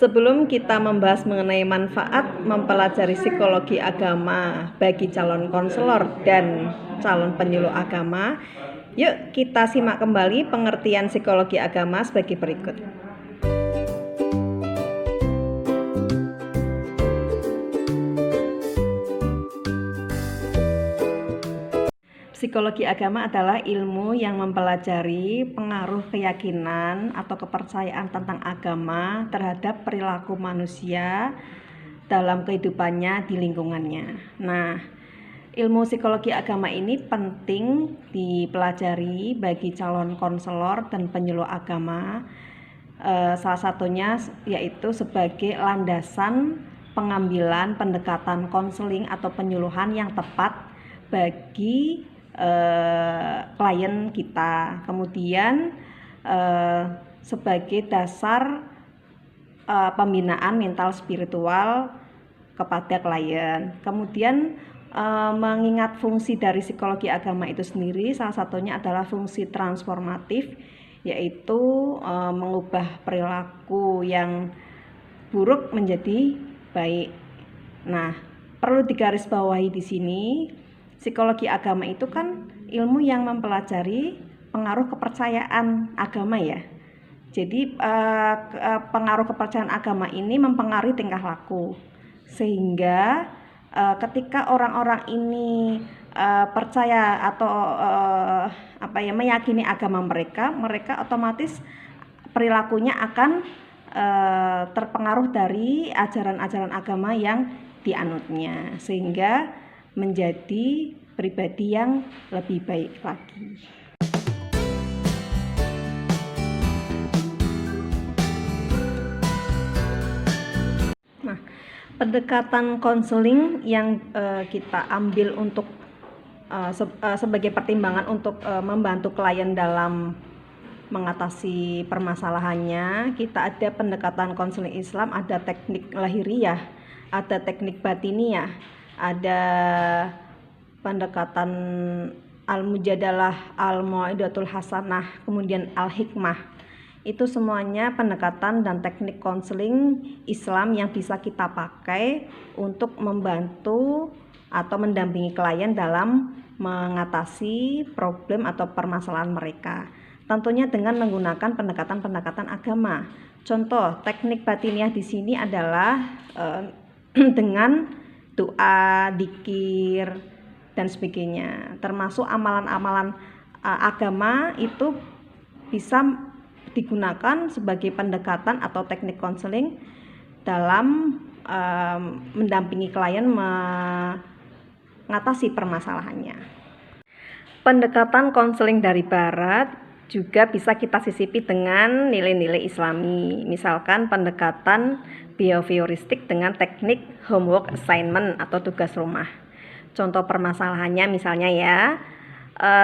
Sebelum kita membahas mengenai manfaat mempelajari psikologi agama bagi calon konselor dan calon penyuluh agama, yuk kita simak kembali pengertian psikologi agama sebagai berikut. Psikologi agama adalah ilmu yang mempelajari pengaruh keyakinan atau kepercayaan tentang agama terhadap perilaku manusia dalam kehidupannya di lingkungannya. Nah, ilmu psikologi agama ini penting dipelajari bagi calon konselor dan penyuluh agama. Salah satunya yaitu sebagai landasan pengambilan pendekatan konseling atau penyuluhan yang tepat bagi klien kita, kemudian sebagai dasar pembinaan mental spiritual kepada klien. Kemudian mengingat fungsi dari psikologi agama itu sendiri, salah satunya adalah fungsi transformatif, yaitu mengubah perilaku yang buruk menjadi baik. Nah, perlu digarisbawahi di sini, psikologi agama itu kan ilmu yang mempelajari pengaruh kepercayaan agama ya. Jadi pengaruh kepercayaan agama ini mempengaruhi tingkah laku, sehingga ketika orang-orang ini percaya atau meyakini agama mereka otomatis perilakunya akan terpengaruh dari ajaran-ajaran agama yang dianutnya, sehingga menjadi pribadi yang lebih baik lagi. Nah, pendekatan konseling yang kita ambil untuk sebagai pertimbangan untuk membantu klien dalam mengatasi permasalahannya, kita ada pendekatan konseling Islam, ada teknik lahiriah, ada teknik batiniah, ada pendekatan al-mujadalah, al-mau'idatul hasanah, kemudian al-hikmah. Itu semuanya pendekatan dan teknik konseling Islam yang bisa kita pakai untuk membantu atau mendampingi klien dalam mengatasi problem atau permasalahan mereka. Tentunya dengan menggunakan pendekatan-pendekatan agama. Contoh teknik batiniah di sini adalah dengan doa, dzikir, dan sebagainya. Termasuk amalan-amalan agama itu bisa digunakan sebagai pendekatan atau teknik konseling dalam mendampingi klien mengatasi permasalahannya. Pendekatan konseling dari Barat juga bisa kita sisipi dengan nilai-nilai Islami. Misalkan pendekatan behavioristik dengan teknik homework assignment atau tugas rumah. Contoh permasalahannya misalnya ya,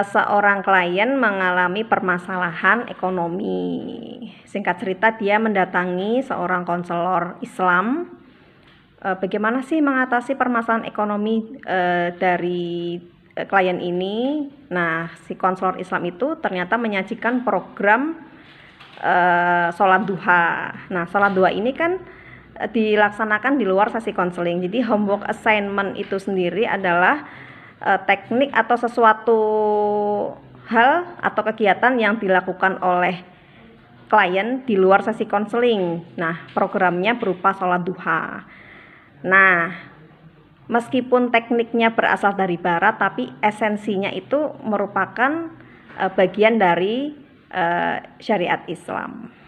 seorang klien mengalami permasalahan ekonomi. Singkat cerita, dia mendatangi seorang konselor Islam. Bagaimana sih mengatasi permasalahan ekonomi dari klien ini? Nah, si konselor Islam itu ternyata menyajikan program sholat duha. Nah, sholat duha ini kan dilaksanakan di luar sesi konseling. Jadi homework assignment itu sendiri adalah teknik atau sesuatu hal atau kegiatan yang dilakukan oleh klien di luar sesi konseling. Nah, programnya berupa sholat duha. Nah, meskipun tekniknya berasal dari Barat, tapi esensinya itu merupakan bagian dari syariat Islam.